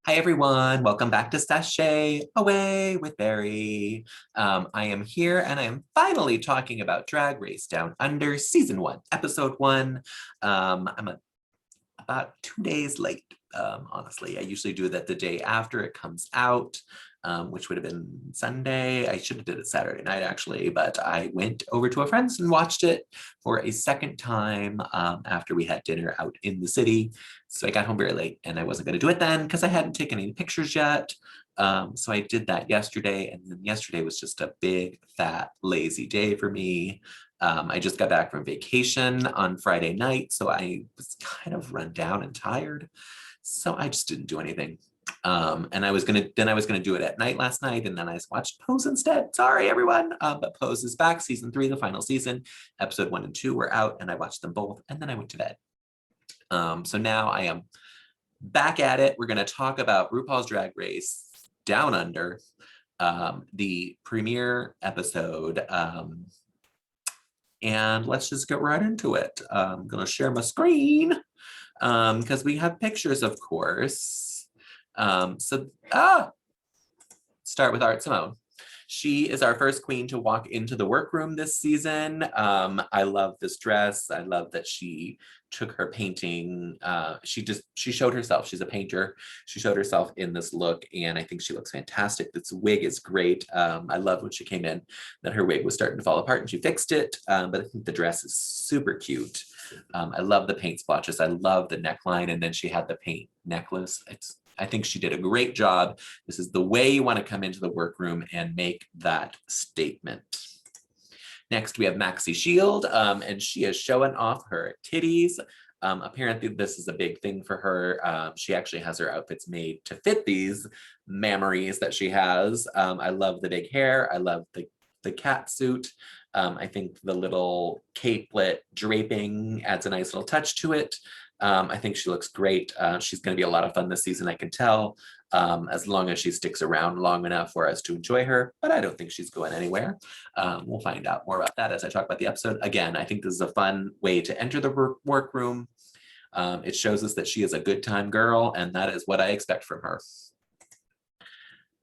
Hi everyone, welcome back to Sashay Away with Barry. I am here and I am finally talking about Drag Race Down Under Season 1, Episode 1. About 2 days late, honestly. I usually do that the day after it comes out, which would have been Sunday. I should have did it Saturday night actually, but I went over to a friend's and watched it for a second time after we had dinner out in the city. So I got home very late and I wasn't going to do it then because I hadn't taken any pictures yet. So I did that yesterday, and then yesterday was just a big, fat, lazy day for me. I just got back from vacation on Friday night, so I was kind of run down and tired. So I just didn't do anything. And I was gonna do it at night last night, and then I watched Pose instead. Sorry, everyone. But Pose is back, season 3, the final season. Episode 1 and 2 were out, and I watched them both, and then I went to bed. So now I am back at it. We're gonna talk about RuPaul's Drag Race Down Under, the premiere episode. And let's just get right into it. I'm gonna share my screen because we have pictures, of course. Start with Art Simone. She is our first queen to walk into the workroom this season. I love this dress. I love that she took her painting. She showed herself. She's a painter. She showed herself in this look, and I think she looks fantastic. This wig is great. I love when she came in that her wig was starting to fall apart, and she fixed it. But I think the dress is super cute. I love the paint splotches. I love the neckline, and then she had the paint necklace. I think she did a great job. This is the way you want to come into the workroom and make that statement. Next, we have Maxi Shield, and she is showing off her titties. Apparently, this is a big thing for her. She actually has her outfits made to fit these mammaries that she has. I love the big hair. I love the cat suit. I think the little capelet draping adds a nice little touch to it. I think she looks great. She's going to be a lot of fun this season, I can tell, as long as she sticks around long enough for us to enjoy her, but I don't think she's going anywhere. We'll find out more about that as I talk about the episode. Again, I think this is a fun way to enter the workroom. It shows us that she is a good time girl, and that is what I expect from her.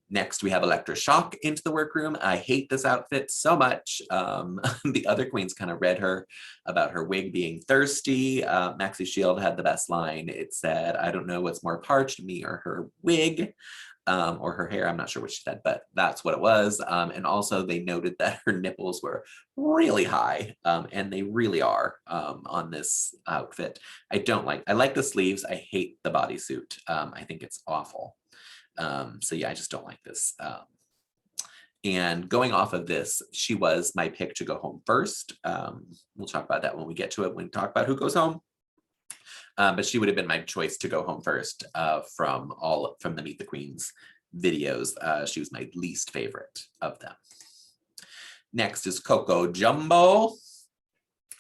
Next, we have Electra Shock into the workroom. I hate this outfit so much. The other queens kind of read her about her wig being thirsty. Maxi Shield had the best line. It said, "I don't know what's more parched, me or her wig," or her hair. I'm not sure what she said, but that's what it was. And also they noted that her nipples were really high, and they really are on this outfit. I like the sleeves. I hate the bodysuit. I think it's awful. So yeah, I just don't like this. And going off of this, she was my pick to go home first. We'll talk about that when we get to it, when we talk about who goes home. But she would have been my choice to go home first from the Meet the Queens videos. She was my least favorite of them. Next is Coco Jumbo.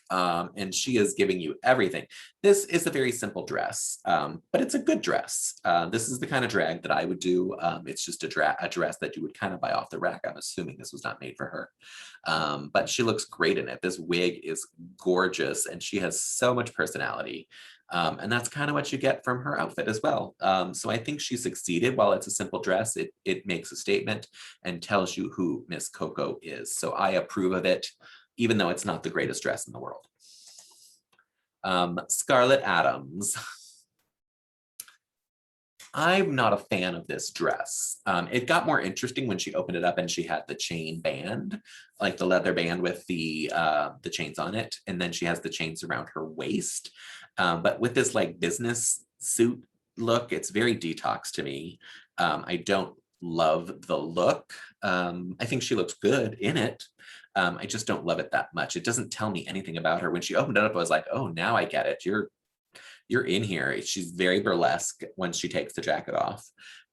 And she is giving you everything. This is a very simple dress, but it's a good dress. This is the kind of drag that I would do. It's just a dress that you would kind of buy off the rack. I'm assuming this was not made for her, but she looks great in it. This wig is gorgeous, and she has so much personality. And that's kind of what you get from her outfit as well. So I think she succeeded. While it's a simple dress, it makes a statement and tells you who Miss Coco is. So I approve of it, even though it's not the greatest dress in the world. Scarlett Adams. I'm not a fan of this dress. It got more interesting when she opened it up and she had the chain band, like the leather band with the chains on it. And then she has the chains around her waist. But with this like business suit look, it's very detox to me. I don't love the look. I think she looks good in it. I just don't love it that much. It doesn't tell me anything about her. When she opened it up, I was like, oh, now I get it. You're in here. She's very burlesque when she takes the jacket off.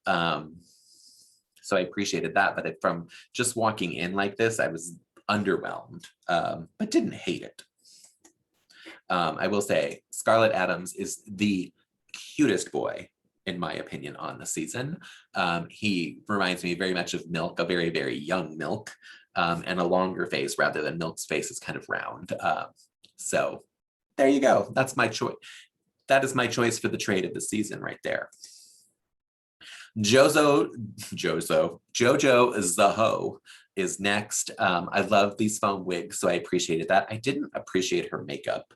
So I appreciated that. But from just walking in like this, I was underwhelmed, but didn't hate it. I will say Scarlett Adams is the cutest boy, in my opinion, on the season. He reminds me very much of Milk, a very, very young Milk, and a longer face rather than Milk's face is kind of round. So there you go. That's my choice. That is my choice for the trade of the season right there. Jojo Zaho is next. I love these foam wigs, so I appreciated that. I didn't appreciate her makeup.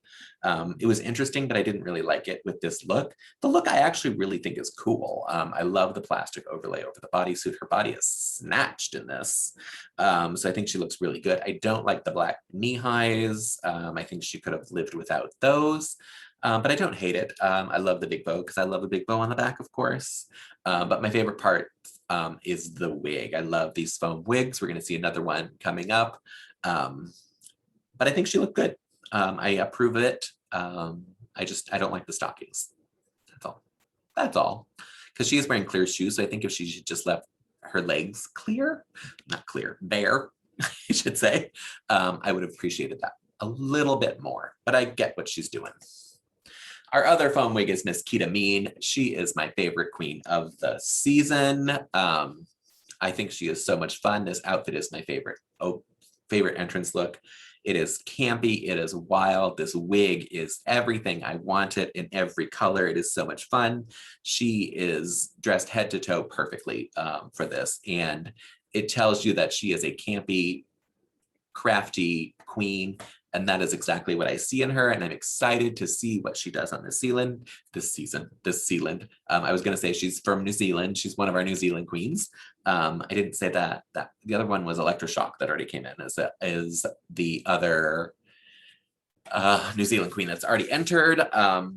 It was interesting, but I didn't really like it with this look. The look I actually really think is cool. I love the plastic overlay over the bodysuit. Her body is snatched in this. So I think she looks really good. I don't like the black knee highs. I think she could have lived without those. But I don't hate it. I love the big bow because I love a big bow on the back, of course. But my favorite part is the wig. I love these foam wigs. We're going to see another one coming up. But I think she looked good. I approve of it. I don't like the stockings. That's all. That's all. Because she is wearing clear shoes. So I think if she just left her legs clear, not clear, bare, I should say, I would have appreciated that a little bit more. But I get what she's doing. Our other foam wig is Miss Ketamine. She is my favorite queen of the season. I think she is so much fun. This outfit is my favorite entrance look. It is campy, it is wild. This wig is everything I wanted in every color. It is so much fun. She is dressed head to toe perfectly for this. And it tells you that she is a campy, crafty queen. And that is exactly what I see in her. And I'm excited to see what she does on this season. I was going to say she's from New Zealand. She's one of our New Zealand queens. I didn't say that. The other one was Electra Shock that already came in as the other New Zealand queen that's already entered.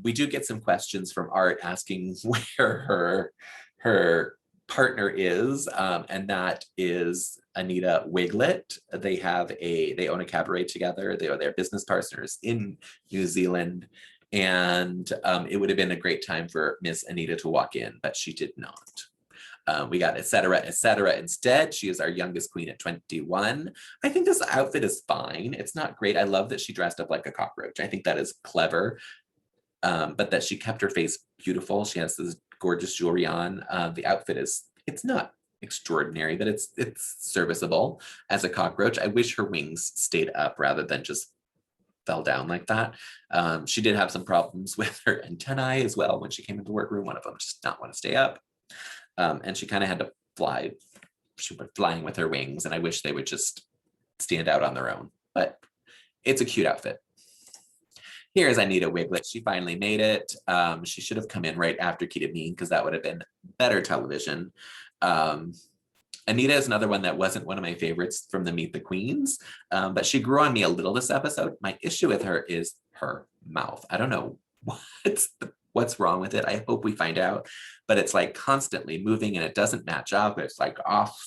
We do get some questions from Art asking where her partner is, and that is Anita Wiglett. They own a cabaret together. They are their business partners in New Zealand. And it would have been a great time for Miss Anita to walk in, but she did not. We got etc. instead. She is our youngest queen at 21. I think this outfit is fine. It's not great. I love that she dressed up like a cockroach. I think that is clever. But that she kept her face beautiful. She has this gorgeous jewelry on. The outfit it's not extraordinary, but it's serviceable as a cockroach. I wish her wings stayed up rather than just fell down like that. She did have some problems with her antennae as well when she came into the workroom. One of them just not want to stay up. And she kind of had to fly. She went flying with her wings, and I wish they would just stand out on their own. But it's a cute outfit. Here's Anita Wiglett. She finally made it. She should have come in right after Ketamine because that would have been better television. Anita is another one that wasn't one of my favorites from the Meet the Queens, but she grew on me a little this episode. My issue with her is her mouth. I don't know what's wrong with it. I hope we find out, but it's like constantly moving and it doesn't match up. It's like off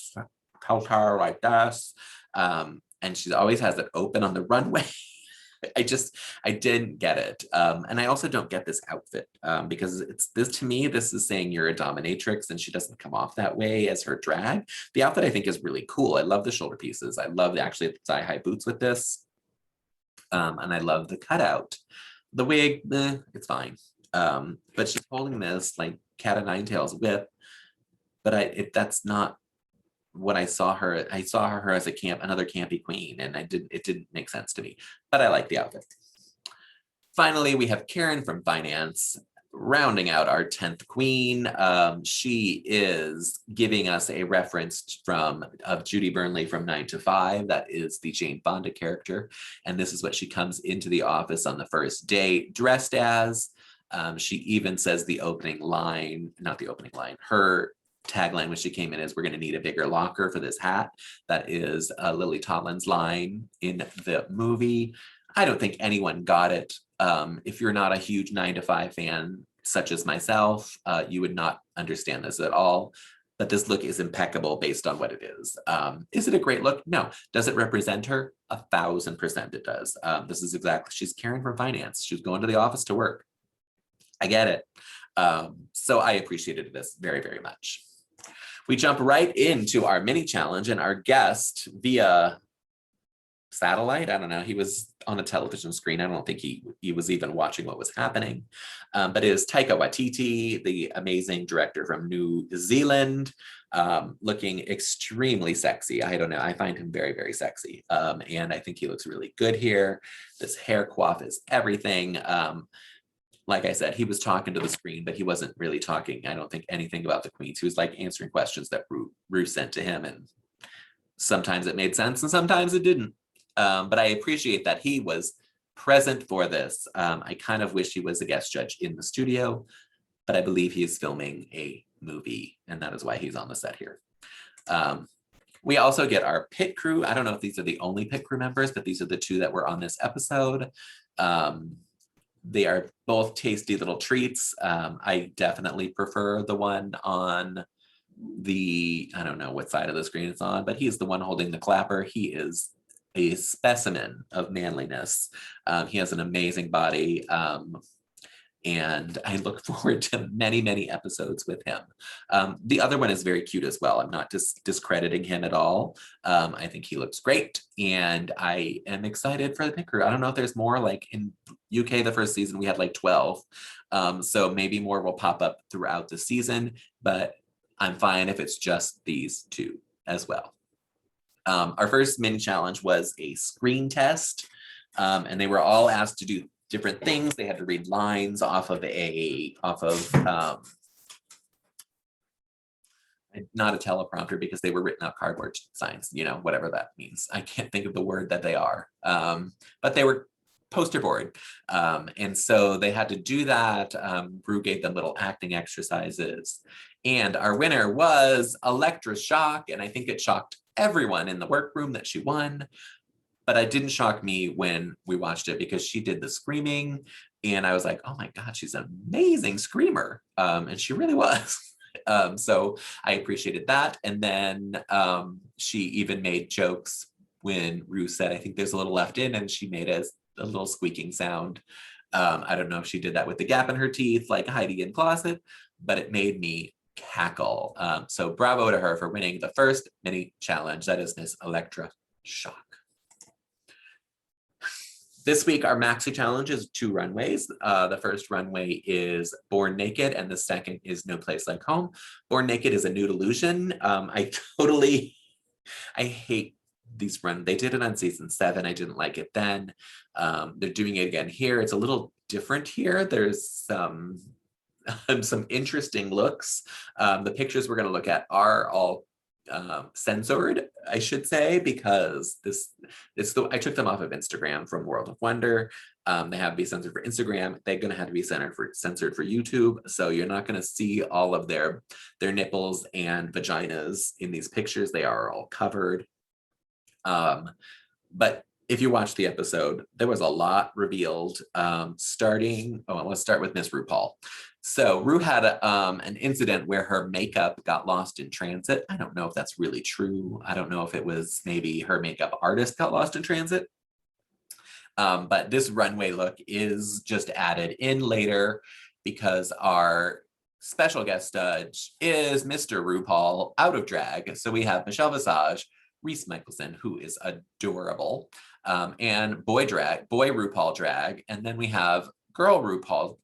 kilter like this. And she always has it open on the runway. I didn't get it. And I also don't get this outfit because to me, this is saying you're a dominatrix and she doesn't come off that way as her drag. The outfit I think is really cool. I love the shoulder pieces. I love actually the thigh-high boots with this. And I love the cutout. The wig, it's fine. But she's holding this like cat o' nine tails whip, but that's not what I saw her. I saw her as another campy queen, and it didn't make sense to me, but I like the outfit. Finally, we have Karen from finance rounding out our 10th queen. She is giving us a reference of Judy Burnley from 9 to 5. That is the Jane Fonda character. And this is what she comes into the office on the first day dressed as. She even says her tagline when she came in is, "We're going to need a bigger locker for this hat." That is Lily Tomlin's line in the movie. I don't think anyone got it. If you're not a huge 9 to 5 fan, such as myself, you would not understand this at all. But this look is impeccable based on what it is. Is it a great look? No. Does it represent her? 1000% it does. She's Karen from finance. She's going to the office to work. I get it. So I appreciated this very, very much. We jump right into our mini challenge, and our guest via satellite, I don't know, he was on a television screen. I don't think he was even watching what was happening, but it is Taika Waititi, the amazing director from New Zealand, looking extremely sexy. I don't know, I find him very, very sexy. And I think he looks really good here. This hair coif is everything. like I said, he was talking to the screen, but he wasn't really talking, I don't think, anything about the queens. He was like answering questions that Ru sent to him, and sometimes it made sense and sometimes it didn't. But I appreciate that he was present for this. I kind of wish he was a guest judge in the studio, but I believe he is filming a movie, and that is why he's on the set here. We also get our pit crew. I don't know if these are the only pit crew members, but these are the two that were on this episode. They are both tasty little treats. I definitely prefer the one on the, I don't know what side of the screen it's on, but he's the one holding the clapper. He is a specimen of manliness. He has an amazing body. And I look forward to many, many episodes with him. The other one is very cute as well. I'm not discrediting him at all. I think he looks great, and I am excited for the pit crew. I don't know if there's more. Like in UK, the first season, we had like 12. So maybe more will pop up throughout the season, but I'm fine if it's just these two as well. Our first mini challenge was a screen test, and they were all asked to do different things. They had to read lines off of not a teleprompter, because they were written out cardboard signs, you know, whatever that means. I can't think of the word that they are, but they were poster board. And so they had to do that. Ru gave them little acting exercises, and our winner was Electra Shock. And I think it shocked everyone in the workroom that she won. But it didn't shock me when we watched it, because she did the screaming, and I was like, oh my God, she's an amazing screamer. And she really was. So I appreciated that. And then she even made jokes when Ru said, I think there's a little left in, and she made a little squeaking sound. I don't know if she did that with the gap in her teeth, like Heidi in Closet, but it made me cackle. So bravo to her for winning the first mini challenge. That is Miss Electra Shock. This week, our Maxi challenge is 2 runways. The first runway is Born Naked, and the second is No Place Like Home. Born Naked is a nude illusion. I hate these they did it on season 7. I didn't like it then. They're doing it again here. It's a little different here. There's some interesting looks. The pictures we're going to look at are all censored, I should say, because I took them off of Instagram from World of Wonder. They have to be censored for Instagram. They're going to have to be censored for YouTube. So you're not going to see all of their nipples and vaginas in these pictures. They are all covered. But if you watch the episode, there was a lot revealed. Let's start with Miss RuPaul. So Ru had an incident where her makeup got lost in transit. I don't know if that's really true. I don't know if it was maybe her makeup artist got lost in transit. But this runway look is just added in later, because our special guest judge is Mr. RuPaul out of drag. So we have Michelle Visage, Reese Michelson, who is adorable, and boy RuPaul drag. And then we have girl RuPaul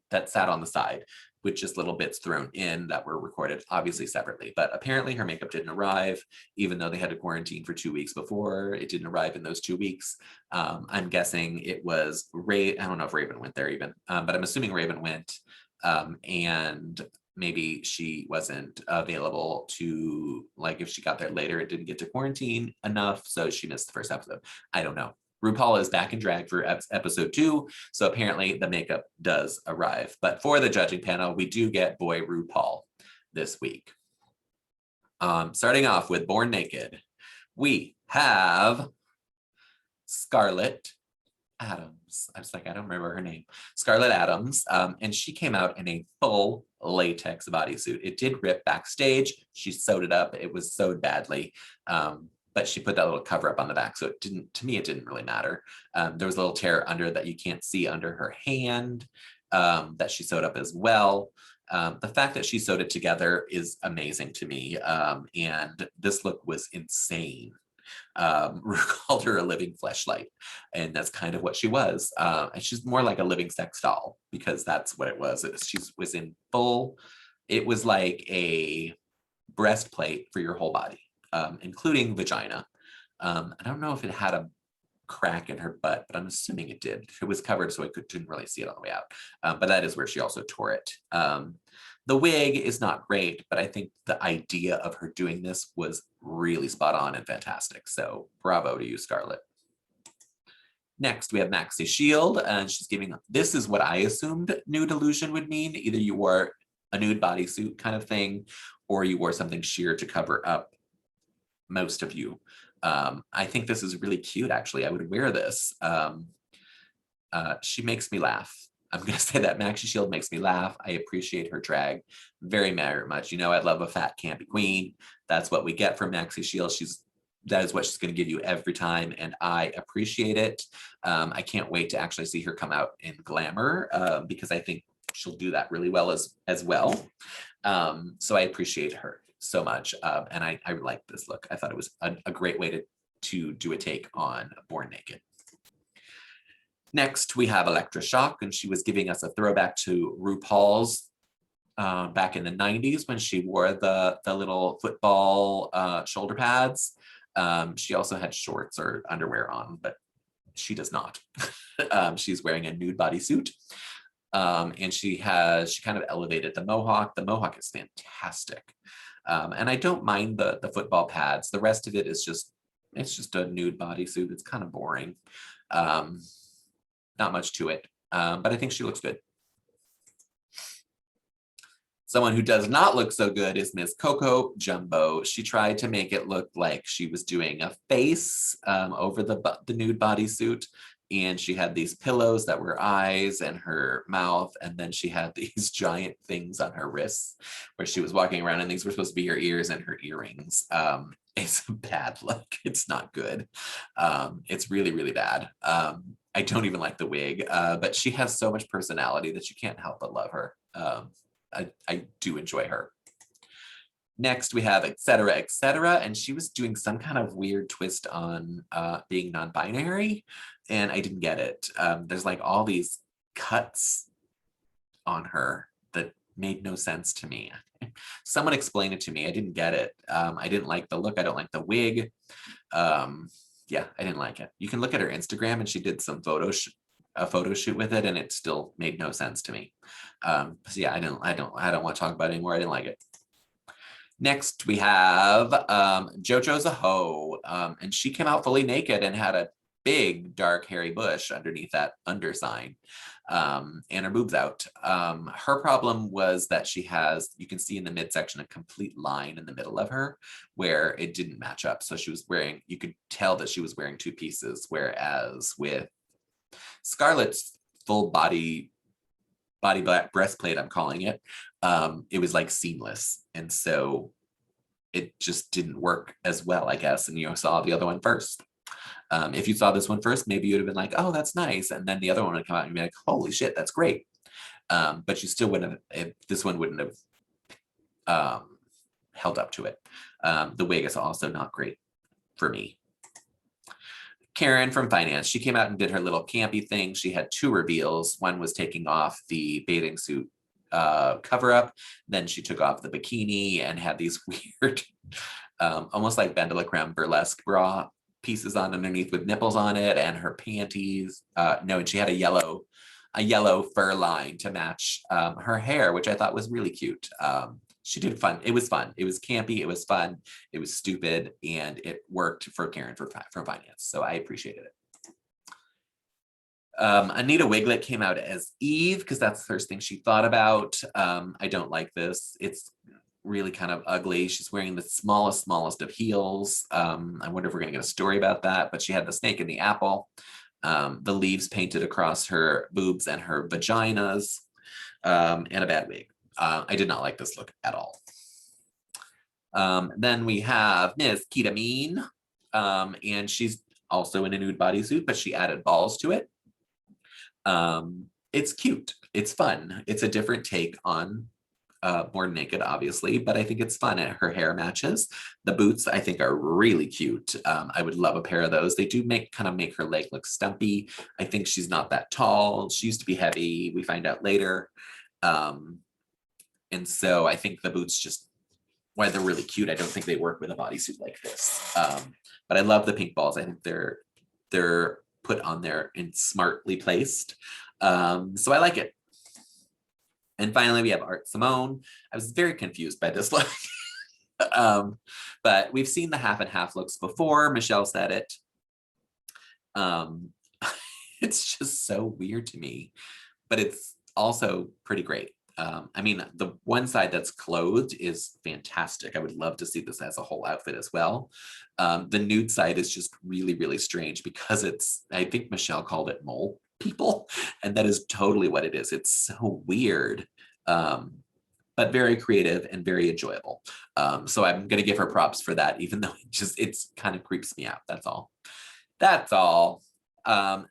that sat on the side with just little bits thrown in that were recorded, obviously separately. But apparently her makeup didn't arrive, even though they had to quarantine for 2 weeks before. It didn't arrive in those 2 weeks. I'm guessing it was I don't know if Raven went there even, but I'm assuming Raven went, and maybe she wasn't available to, like, if she got there later, it didn't get to quarantine enough, so she missed the first episode. I don't know. RuPaul is back in drag for episode 2, so apparently the makeup does arrive. But for the judging panel, we do get boy RuPaul this week. Starting off with Born Naked, we have Scarlett Adams. I was like, I don't remember her name. Scarlett Adams, and she came out in a full latex bodysuit. It did rip backstage. She sewed it up. It was sewed badly. But she put that little cover up on the back, so it didn't really matter. There was a little tear under that you can't see under her hand, that she sewed up as well. The fact that she sewed it together is amazing to me, and this look was insane. Ru called her a living fleshlight, and that's kind of what she was. And she's more like a living sex doll, because that's what it was. She was in full, it was like a breastplate for your whole body. Including vagina. I don't know if it had a crack in her butt, but I'm assuming it did. It was covered, so I didn't really see it all the way out. But that is where she also tore it. The wig is not great, but I think the idea of her doing this was really spot on and fantastic. So bravo to you, Scarlett. Next, we have Maxi Shield, and she's giving, this is what I assumed nude illusion would mean. Either you wore a nude bodysuit kind of thing, or you wore something sheer to cover up most of you. I think this is really cute, actually. I would wear this. She makes me laugh. I'm going to say that Maxi Shield makes me laugh. I appreciate her drag very, very much. You know, I love a fat, campy queen. That's what we get from Maxi Shield. That is what she's going to give you every time, and I appreciate it. I can't wait to actually see her come out in glamour because I think she'll do that really well as well. So I appreciate her so much, and I like this look. I thought it was a great way to do a take on Born Naked. Next, we have Electra Shock, and she was giving us a throwback to RuPaul's back in the 90s when she wore the little football shoulder pads. She also had shorts or underwear on, but she does not. She's wearing a nude bodysuit. And she kind of elevated the mohawk. The mohawk is fantastic. And I don't mind the football pads. The rest of it is it's just a nude bodysuit. It's kind of boring. Not much to it, but I think she looks good. Someone who does not look so good is Miss Coco Jumbo. She tried to make it look like she was doing a face over the nude bodysuit. And she had these pillows that were eyes and her mouth. And then she had these giant things on her wrists where she was walking around, and these were supposed to be her ears and her earrings. It's a bad look. It's not good. It's really, really bad. I don't even like the wig, but she has so much personality that you can't help but love her. I do enjoy her. Next, we have Etc. Etc. And she was doing some kind of weird twist on being non-binary, and I didn't get it. There's like all these cuts on her that made no sense to me. Someone explained it to me. I didn't get it. I didn't like the look. I don't like the wig. Yeah, I didn't like it. You can look at her Instagram, and she did some a photo shoot with it, and it still made no sense to me. So yeah, I don't want to talk about it anymore. I didn't like it. Next, we have Jojo's a hoe, and she came out fully naked and had a big dark hairy bush underneath that undersign, and her boobs out. Her problem was that she has, you can see in the midsection, a complete line in the middle of her where it didn't match up. So she was wearing, you could tell that she was wearing two pieces, whereas with Scarlett's full body black breastplate, I'm calling it, it was like seamless. And so it just didn't work as well, I guess. And you saw the other one first. If you saw this one first, maybe you'd have been like, oh, that's nice. And then the other one would come out and you'd be like, holy shit, that's great. But you still wouldn't have, this one wouldn't have held up to it. The wig is also not great for me. Karen from finance, she came out and did her little campy thing. She had two reveals. One was taking off the bathing suit cover up. Then she took off the bikini and had these weird, almost like Bendelacreme burlesque bra pieces on underneath with nipples on it, and her panties. No, and she had a yellow fur line to match her hair, which I thought was really cute. She did fun. It was fun. It was campy. It was fun. It was stupid, and it worked for Karen from finance. So I appreciated it. Anita Wiglett came out as Eve because that's the first thing she thought about. I don't like this. It's really kind of ugly. She's wearing the smallest of heels. I wonder if we're gonna get a story about that, but she had the snake in the apple, the leaves painted across her boobs and her vaginas, and a bad wig. I did not like this look at all. Then we have Miss Ketamine, and she's also in a nude bodysuit, but she added balls to it. It's cute. It's fun. It's a different take on Born Naked, obviously, but I think it's fun, and her hair matches. The boots, I think, are really cute. I would love a pair of those. They do kind of make her leg look stumpy. I think she's not that tall. She used to be heavy. We find out later. And so I think the boots just, while they're really cute, I don't think they work with a bodysuit like this. But I love the pink balls. I think they're they're put on there and smartly placed. So I like it. And finally, we have Art Simone. I was very confused by this look. But we've seen the half and half looks before. Michelle said it. It's just so weird to me, but it's also pretty great. I mean, the one side that's clothed is fantastic. I would love to see this as a whole outfit as well. The nude side is just really, really strange because it's, I think Michelle called it mole people, and that is totally what it is. It's so weird, but very creative and very enjoyable. So I'm gonna give her props for that, even though it's kind of creeps me out. That's all. That's all.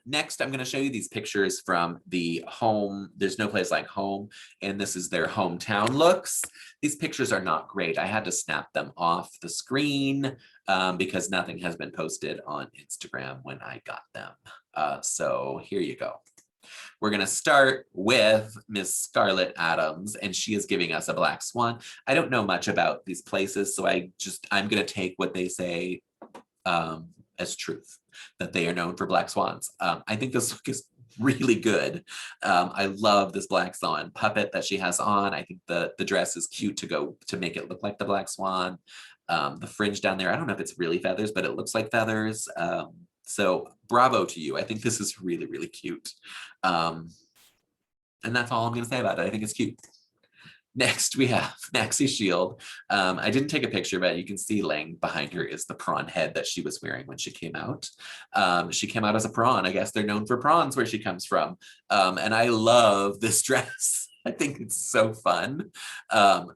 Next, I'm going to show you these pictures from the home. There's no place like home, and this is their hometown looks. These pictures are not great. I had to snap them off the screen because nothing has been posted on Instagram when I got them. So here you go. We're going to start with Miss Scarlett Adams, and she is giving us a black swan. I don't know much about these places, so I'm going to take what they say as truth, that they are known for black swans. I think this look is really good. I love this black swan puppet that she has on. I think the dress is cute to make it look like the black swan. The fringe down there, I don't know if it's really feathers, but it looks like feathers. So bravo to you. I think this is really, really cute. And that's all I'm going to say about it. I think it's cute. Next, we have Maxi Shield. I didn't take a picture, but you can see laying behind her is the prawn head that she was wearing when she came out. She came out as a prawn. I guess they're known for prawns where she comes from. And I love this dress. I think it's so fun.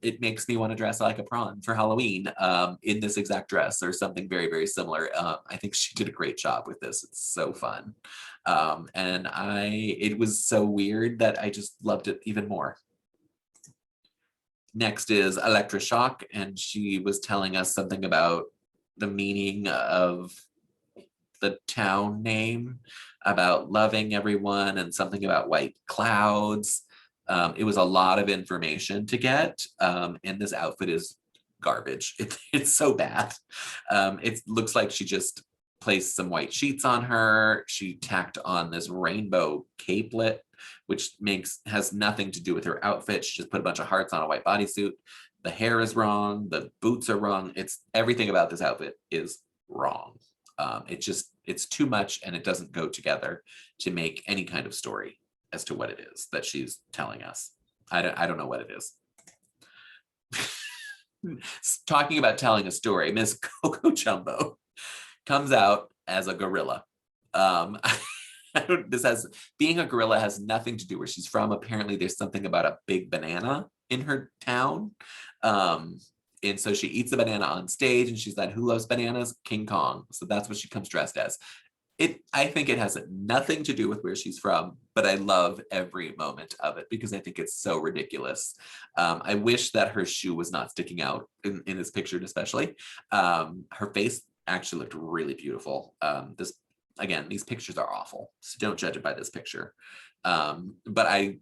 It makes me want to dress like a prawn for Halloween in this exact dress or something very, very similar. I think she did a great job with this. It's so fun. And it was so weird that I just loved it even more. Next is Electra Shock, and she was telling us something about the meaning of the town name, about loving everyone, and something about white clouds. It was a lot of information to get, and this outfit is garbage. It's so bad. It looks like she just placed some white sheets on her. She tacked on this rainbow capelet, which has nothing to do with her outfit. She just put a bunch of hearts on a white bodysuit. The hair is wrong. The boots are wrong. Everything about this outfit is wrong. It's too much, and it doesn't go together to make any kind of story as to what it is that she's telling us. I don't know what it is. Talking about telling a story, Miss Coco Jumbo comes out as a gorilla. Being a gorilla has nothing to do where she's from. Apparently there's something about a big banana in her town. And so she eats a banana on stage, and she's like, who loves bananas? King Kong. So that's what she comes dressed as. I think it has nothing to do with where she's from, but I love every moment of it because I think it's so ridiculous. I wish that her shoe was not sticking out in this picture, especially. Her face actually looked really beautiful. Again, these pictures are awful, so don't judge it by this picture. But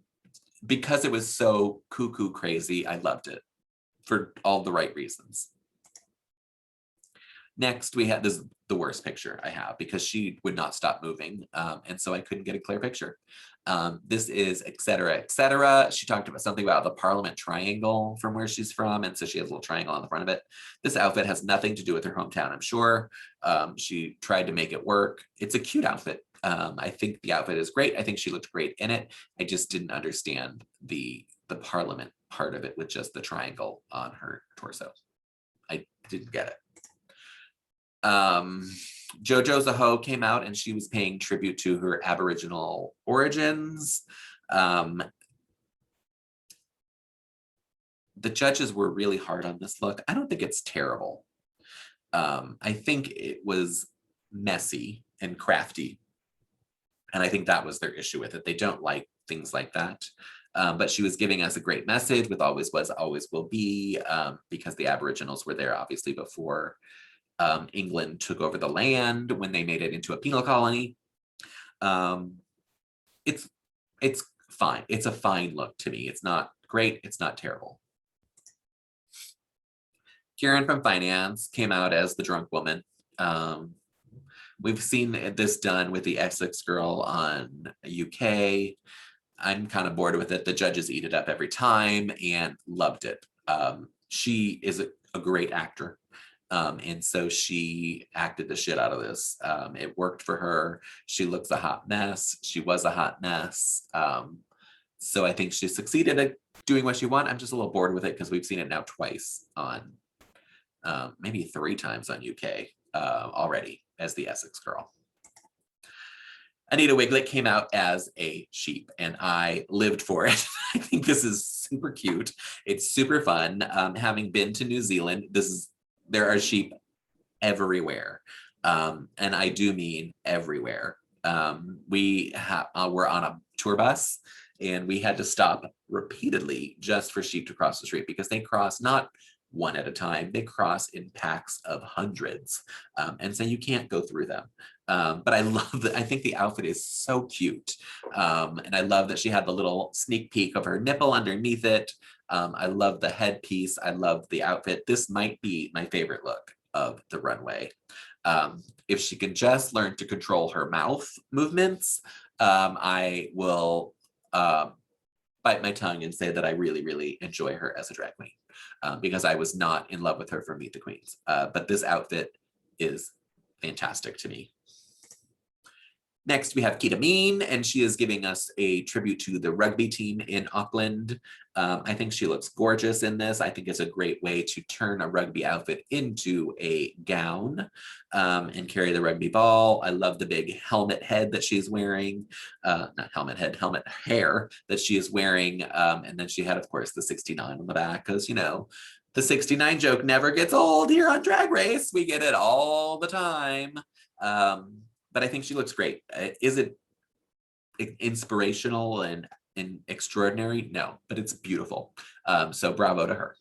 because it was so cuckoo crazy, I loved it for all the right reasons. Next, we had the worst picture I have because she would not stop moving, and so I couldn't get a clear picture. This is etc. etc. She talked about something about the Parliament Triangle from where she's from, and so she has a little triangle on the front of it. This outfit has nothing to do with her hometown, I'm sure. She tried to make it work. It's a cute outfit. I think the outfit is great. I think she looked great in it. I just didn't understand the Parliament part of it with just the triangle on her torso. I didn't get it. Jojo the Ho came out, and she was paying tribute to her Aboriginal origins. The judges were really hard on this look. I don't think it's terrible. I think it was messy and crafty, and I think that was their issue with it. They don't like things like that. But she was giving us a great message with always was, always will be, because the Aboriginals were there obviously before England took over the land when they made it into a penal colony. It's fine. It's a fine look to me. It's not great. It's not terrible. Kieran from finance came out as the drunk woman. We've seen this done with the Essex girl on UK. I'm kind of bored with it. The judges eat it up every time and loved it. She is a great actor. And so she acted the shit out of this. It worked for her. She looks a hot mess. She was a hot mess. So I think she succeeded at doing what she wanted. I'm just a little bored with it because we've seen it now twice on, maybe 3 times on UK already as the Essex girl. Anita Wiglett came out as a sheep and I lived for it. I think this is super cute. It's super fun. Having been to New Zealand, there are sheep everywhere. And I do mean everywhere. We were on a tour bus and we had to stop repeatedly just for sheep to cross the street because they cross not one at a time, they cross in packs of hundreds. And so you can't go through them. But I love that. I think the outfit is so cute. And I love that she had the little sneak peek of her nipple underneath it. I love the headpiece. I love the outfit. This might be my favorite look of the runway. If she can just learn to control her mouth movements, I will bite my tongue and say that I really, really enjoy her as a drag queen. Because I was not in love with her from Meet the Queens. But this outfit is fantastic to me. Next, we have Ketamine, and she is giving us a tribute to the rugby team in Auckland. I think she looks gorgeous in this. I think it's a great way to turn a rugby outfit into a gown and carry the rugby ball. I love the big helmet head that she's wearing. Not helmet head, helmet hair that she is wearing. And then she had, of course, the 69 on the back because, you know, the 69 joke never gets old here on Drag Race. We get it all the time. But I think she looks great. Is it inspirational and extraordinary? No, but it's beautiful. So bravo to her.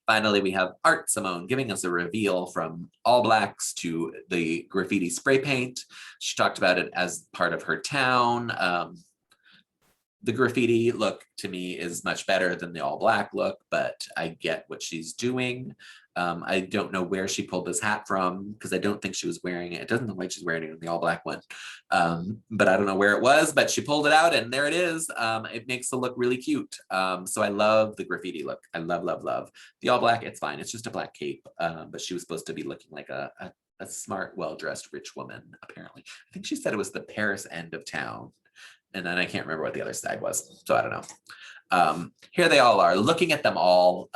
Finally, we have Art Simone giving us a reveal from all blacks to the graffiti spray paint. She talked about it as part of her town. The graffiti look to me is much better than the all black look, but I get what she's doing. I don't know where she pulled this hat from because I don't think she was wearing it. It doesn't look like she's wearing it in the all black one, but I don't know where it was, but she pulled it out and there it is. It makes the look really cute. So I love the graffiti look. I love, love, love. The all black, it's fine. It's just a black cape, but she was supposed to be looking like a smart, well-dressed rich woman, apparently. I think she said it was the Paris end of town. And then I can't remember what the other side was, so I don't know. Here they all are, looking at them all.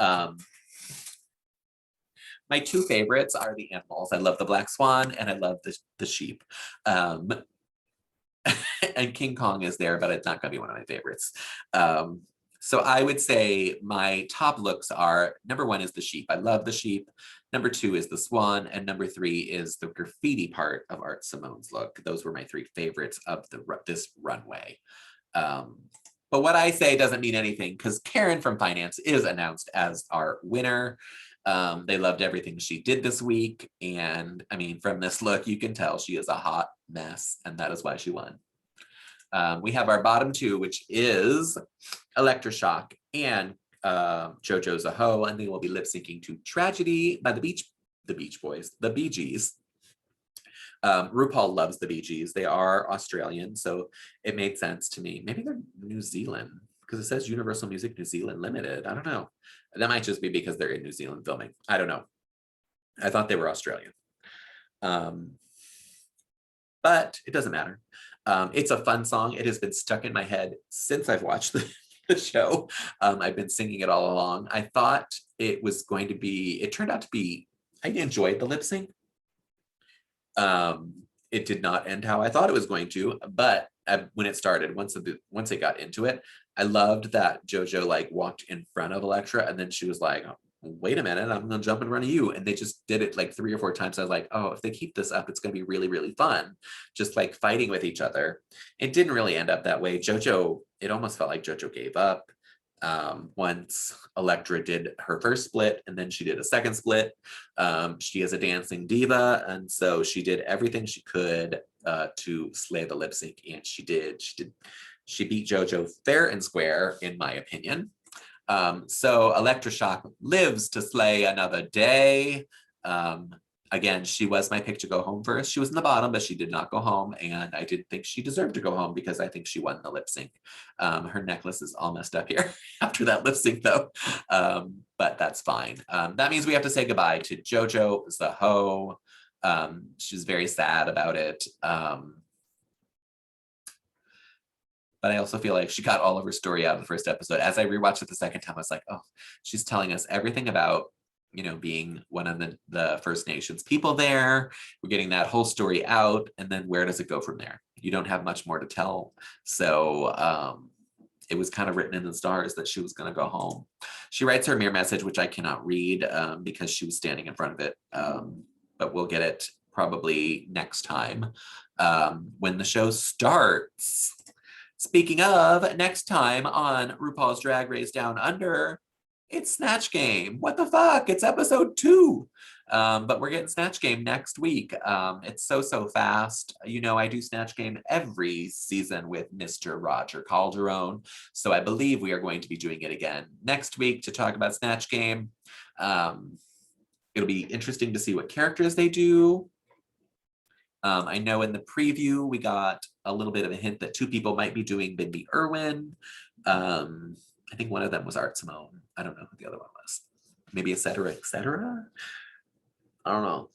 My 2 favorites are the animals. I love the black swan and I love the sheep. And King Kong is there, but it's not gonna be one of my favorites. So I would say my top looks are, number 1 is the sheep. I love the sheep. Number 2 is the swan. And number 3 is the graffiti part of Art Simone's look. Those were my 3 favorites of this runway. But what I say doesn't mean anything because Karen from Finance is announced as our winner. They loved everything she did this week. And I mean, from this look, you can tell she is a hot mess and that is why she won. We have our bottom 2, which is Electra Shock and Jojo's a Hoe, and they will be lip syncing to Tragedy by the Beach Boys, the Bee Gees. RuPaul loves the Bee Gees. They are Australian, so it made sense to me. Maybe they're New Zealand because it says Universal Music New Zealand Limited. I don't know. That might just be because they're in New Zealand filming. I don't know. I thought they were Australian. But it doesn't matter. It's a fun song. It has been stuck in my head since I've watched the show. I've been singing it all along. I thought it was going to be, it turned out to be, I enjoyed the lip sync. It did not end how I thought it was going to, but when it started, once they got into it, I loved that Jojo like walked in front of Elektra and then she was like, wait a minute, I'm gonna jump in front of you. And they just did it like 3 or 4 times. I was like, oh, if they keep this up, it's gonna be really, really fun. Just like fighting with each other. It didn't really end up that way. Jojo, it almost felt like Jojo gave up. Once Elektra did her first split and then she did a second split. She is a dancing diva. And so she did everything she could to slay the lip sync. And she did. She beat Jojo fair and square, in my opinion. So Electra Shock lives to slay another day. Again, she was my pick to go home first. She was in the bottom, but she did not go home. And I didn't think she deserved to go home because I think she won the lip sync. Her necklace is all messed up here after that lip sync though. But that's fine. That means we have to say goodbye to Jojo, the hoe. She's very sad about it. But I also feel like she got all of her story out of the first episode. As I rewatched it the second time, I was like, oh, she's telling us everything about, you know, being one of the First Nations people there. We're getting that whole story out. And then where does it go from there? You don't have much more to tell. So it was kind of written in the stars that she was going to go home. She writes her mirror message, which I cannot read because she was standing in front of it. But we'll get it probably next time when the show starts. Speaking of, next time on RuPaul's Drag Race Down Under, it's Snatch Game. What the fuck? It's episode 2. But we're getting Snatch Game next week. It's so fast. You know, I do Snatch Game every season with Mr. Roger Calderon. So I believe we are going to be doing it again next week to talk about Snatch Game. It'll be interesting to see what characters they do. I know in the preview, we got a little bit of a hint that 2 people might be doing Bimby Irwin. I think one of them was Art Simone. I don't know who the other one was. Maybe et cetera, et cetera. I don't know.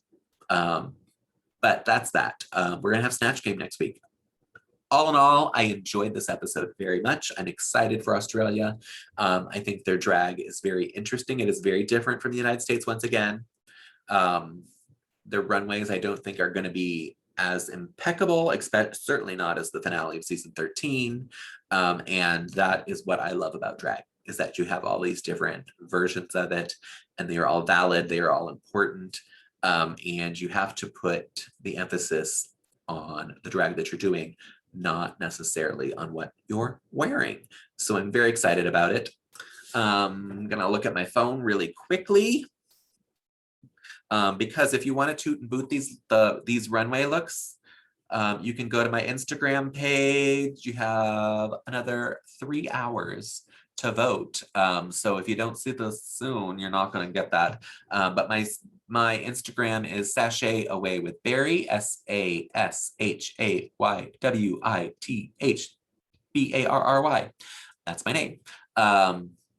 But that's that. We're going to have Snatch Game next week. All in all, I enjoyed this episode very much. I'm excited for Australia. I think their drag is very interesting. It is very different from the United States once again. Their runways, I don't think, are going to be as impeccable, certainly not as the finale of season 13. And that is what I love about drag, is that you have all these different versions of it, and they are all valid, they are all important, and you have to put the emphasis on the drag that you're doing, not necessarily on what you're wearing. So I'm very excited about it. I'm gonna look at my phone really quickly. Because if you want to toot and boot these runway looks, you can go to my Instagram page. You have another 3 hours to vote. So if you don't see this soon, you're not going to get that. But my Instagram is Sashay Away with Barry, SASHAYWITHBARRY. That's my name.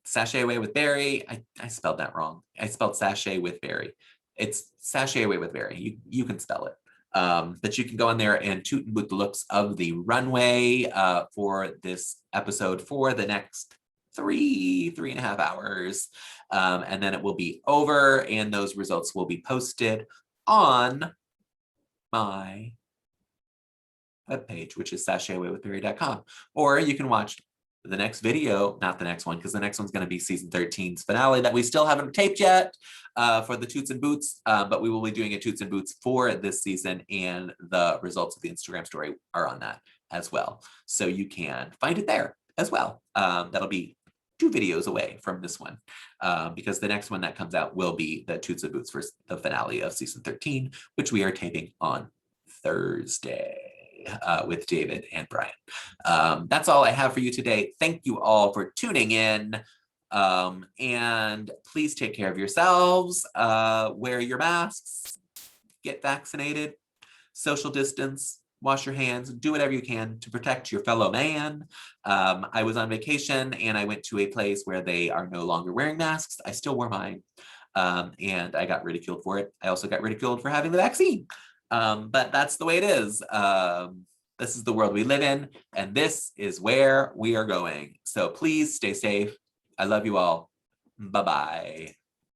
Sashay Away with Barry. I spelled that wrong. I spelled Sashay with Barry. It's Sashay Away with Barry. You can spell it. But you can go in there and toot and boot the looks of the runway for this episode for the next 3.5 hours. And then it will be over, and those results will be posted on my webpage, which is sashayawaywithbarry.com. Or you can watch the next video, not the next one, because the next one's going to be season 13's finale that we still haven't taped yet for the Toots and Boots, but we will be doing a Toots and Boots for this season, and the results of the Instagram story are on that as well. So you can find it there as well. That'll be 2 videos away from this one, because the next one that comes out will be the Toots and Boots for the finale of season 13, which we are taping on Thursday. With David and Brian. That's all I have for you today. Thank you all for tuning in. And please take care of yourselves. Wear your masks. Get vaccinated. Social distance. Wash your hands. Do whatever you can to protect your fellow man. I was on vacation and I went to a place where they are no longer wearing masks. I still wore mine. And I got ridiculed for it. I also got ridiculed for having the vaccine. But that's the way it is. This is the world we live in, and this is where we are going. So please stay safe. I love you all. Bye-bye.